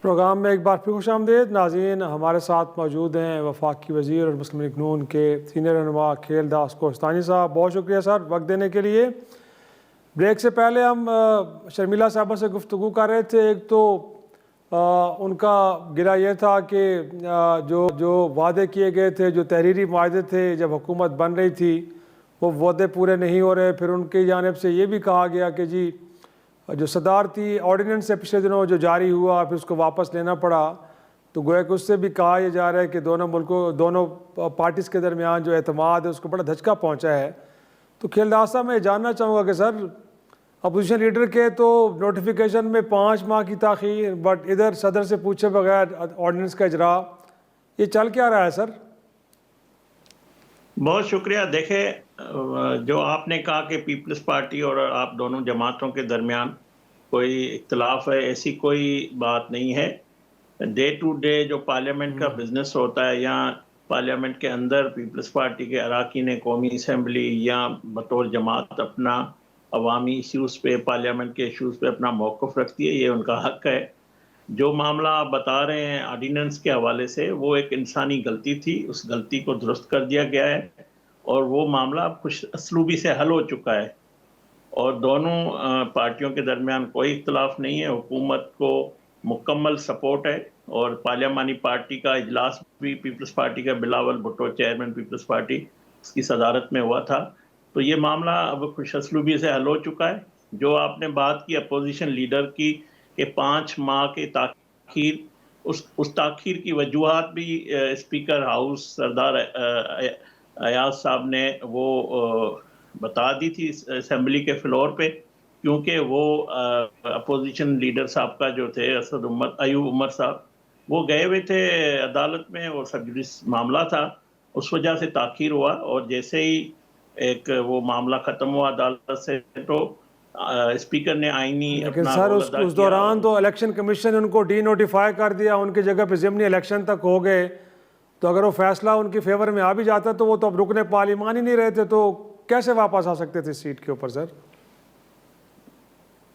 Programme में एक बार फिर खुशामदीद नाज़रीन। हमारे साथ मौजूद हैं वफाकी वज़ीर और मुस्लिम लीग नून के सीनियर रहनुमा खेलदास कोहस्तानी साहब। बहुत शुक्रिया सर वक्त देने के लिए। ब्रेक से पहले हम शर्मिला साहबा से गुफ्तगू कर रहे थे। एक तो उनका गिला ये था कि जो जो वादे किए गए थे, जो तहरीरी वादे थे जब हुकूमत बन रही थी, वो वादे पूरे नहीं हो रहे। फिर उनकी जानिब से ये भी कहा गया कि जी जो सदारती ऑर्डिनेंस है पिछले दिनों जो जारी हुआ, फिर उसको वापस लेना पड़ा। तो गोया कि उससे भी कहा यह जा रहा है कि दोनों पार्टीज़ के दरमियान जो एतमाद है उसको बड़ा धचका पहुंचा है। तो खेलदास साहब मैं जानना चाहूँगा कि सर अपोजिशन लीडर के तो नोटिफिकेशन में 5 माह की ताख़ीर, बट इधर सदर से पूछे बगैर ऑर्डिनेंस का इजरा, ये चल क्या रहा है सर? बहुत शुक्रिया। देखें, जो आपने कहा कि पीपल्स पार्टी और आप दोनों जमातों के दरमियान कोई इख्तलाफ है, ऐसी कोई बात नहीं है। डे टू डे जो पार्लियामेंट का बिजनेस होता है, या पार्लियामेंट के अंदर पीपल्स पार्टी के अराकीन कौमी असम्बली या बतौर जमात अपना अवामी इश्यूज़ पे, पार्लियामेंट के इश्यूज़ पे अपना मौक़िफ़ रखती है, ये उनका हक़ है। जो मामला आप बता रहे हैं ऑर्डिनेंस के हवाले से, वो एक इंसानी गलती थी, उस गलती को दुरुस्त कर दिया गया है और वो मामला अब खुश असलूबी से हल हो चुका है और दोनों पार्टियों के दरमियान कोई इख्तलाफ नहीं है। हुकूमत को मुकम्मल सपोर्ट है और पार्लियामानी पार्टी का इजलास भी पीपल्स पार्टी का Bilawal Bhutto chairman Peoples Party उसकी सदारत में हुआ था। तो ये मामला अब खुश असलूबी से हल हो चुका है। जो आपने बात की अपोजिशन लीडर की कि 5 माह के ताख़ीर, उस ताख़ीर की वजूहात भी स्पीकर हाउस सरदार अयाज साहब ने वो बता दी थी असेंबली के फ्लोर पे, क्योंकि वो अपोजिशन लीडर साहब का जो थे अयूब उमर साहब, वो गए हुए थे अदालत में और सब जुडिस मामला था, उस वजह से ताख़ीर हुआ। और जैसे ही एक वो मामला ख़त्म हुआ अदालत से, तो स्पीकर ने आईनी लेकिन अपना सर रोल अदा उस किया। दौरान तो इलेक्शन कमीशन ने उनको डी नोटिफाई कर दिया, उनकी जगह पे ज़िमनी इलेक्शन तक हो गए। तो अगर वो फैसला उनकी फेवर में आ भी जाता तो वो तो अब रुकने पार्लियामान ही नहीं रहे थे, तो कैसे वापस आ सकते थे सीट के ऊपर सर?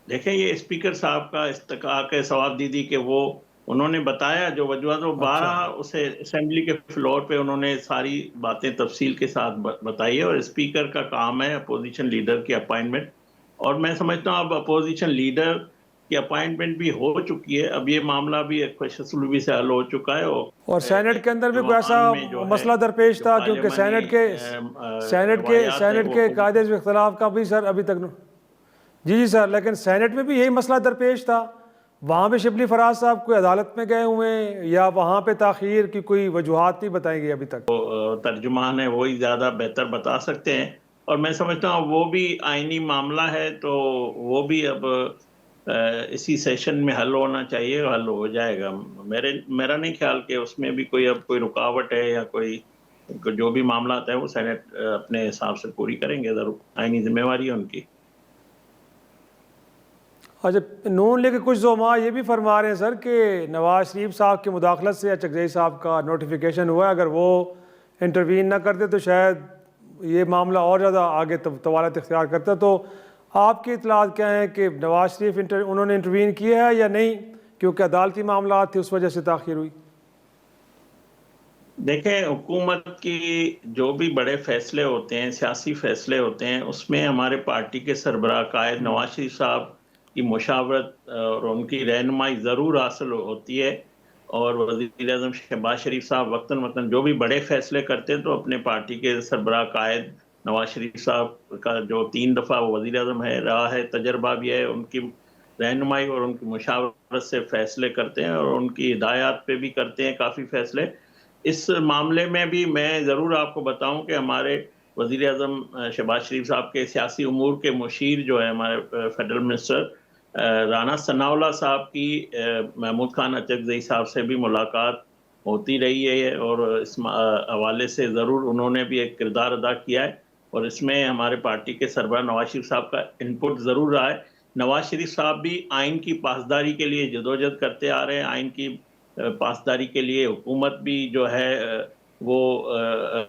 देखें, ये स्पीकर साहब का इस्तका के सवाब दीदी के वो उन्होंने बताया जो वजूहत, वो 12 उसे असेंबली के फ्लोर पे उन्होंने सारी बातें तफसील के साथ बताई है। और स्पीकर का काम है अपोजिशन लीडर की अपॉइंटमेंट, और मैं समझता हूँ अब अपोजिशन लीडर की अपॉइंटमेंट भी हो चुकी है। अब ये मामला भी खुशअस्लूबी से हल हो चुका है। और सेनेट के अंदर भी कोई ऐसा मसला दरपेश था, क्योंकि सेनेट के कायदे से इख्तलाफ का भी सर अभी तक जी सर, लेकिन सेनेट में भी यही मसला दरपेश था। वहाँ भी शिबली फराज साहब कोई अदालत में गए हुए हैं या वहाँ पे ताख़ीर की कोई वजूहात नहीं बताई गई अभी तक? तर्जुमान है, वही ज़्यादा बेहतर बता सकते हैं। और मैं समझता हूँ वो भी आइनी मामला है, तो वो भी अब इसी सेशन में हल होना चाहिए, हल हो जाएगा। मेरा नहीं ख्याल कि उसमें भी कोई रुकावट है या कोई जो भी मामला आता है वो सेनेट अपने हिसाब से पूरी करेंगे, ज़रूर आइनी जिम्मेवारी है उनकी। अच्छा, नून लीग के कुछ ज़ोमा ये भी फरमा रहे हैं सर कि नवाज शरीफ साहब की मुदाखलत से चकजई साहब का नोटिफिकेशन हुआ है, अगर वो इंटरवीन ना करते तो शायद ये मामला और ज़्यादा आगे तवालत इख्तियार करता। तो आपकी इतलात क्या है कि नवाज शरीफ उन्होंने इंटरवीन किया है या नहीं, क्योंकि अदालती मामला थे उस वजह से ताख़ीर हुई? देखें, हुकूमत की जो भी बड़े फैसले होते हैं, सियासी फैसले होते हैं, उसमें हमारे पार्टी के सरबराह कायद नवाज शरीफ साहब की मुशावरत और उनकी रहनुमाई ज़रूर हासिल होती है। और वज़ीर आज़म शहबाज शरीफ साहब वक्तन जो भी बड़े फैसले करते हैं, तो अपने पार्टी के सरबराह कायद नवाज शरीफ साहब का जो 3 दफ़ा वो वज़ीर आज़म रहा है, तजर्बा भी है, उनकी रहनुमाई और उनकी मुशावरत से फैसले करते हैं और उनकी हिदायत पे भी करते हैं काफ़ी फैसले। इस मामले में भी मैं ज़रूर आपको बताऊं कि हमारे वज़ीर आज़म शहबाज शरीफ साहब के सियासी उमूर के मुशीर जो है हमारे फेडरल मिनिस्टर राना सनाउल्लाह साहब की महमूद खान अचकज़ई साहब से भी मुलाकात होती रही है और इस हवाले से ज़रूर उन्होंने भी एक किरदार अदा किया है और इसमें हमारे पार्टी के सरबराह नवाज शरीफ साहब का इनपुट ज़रूर रहा है। नवाज शरीफ साहब भी आइन की पासदारी के लिए जदोजहद करते आ रहे हैं। आइन की पासदारी के लिए हुकूमत भी जो है वो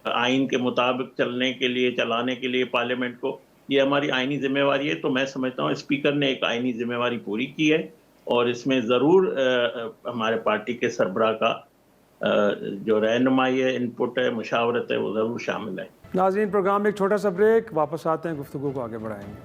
आइन के मुताबिक चलाने के लिए पार्लियामेंट को, ये हमारी आइनी जिम्मेवारी है। तो मैं समझता हूँ स्पीकर ने एक आइनी जिम्मेवारी पूरी की है और इसमें ज़रूर हमारे पार्टी के सरबराह का जो रहनुमाई है, इनपुट है, मुशावरत है, वो ज़रूर शामिल है। नाज़रीन, प्रोग्राम में एक छोटा सा ब्रेक, वापस आते हैं, गुफ्तगू को आगे बढ़ाएंगे।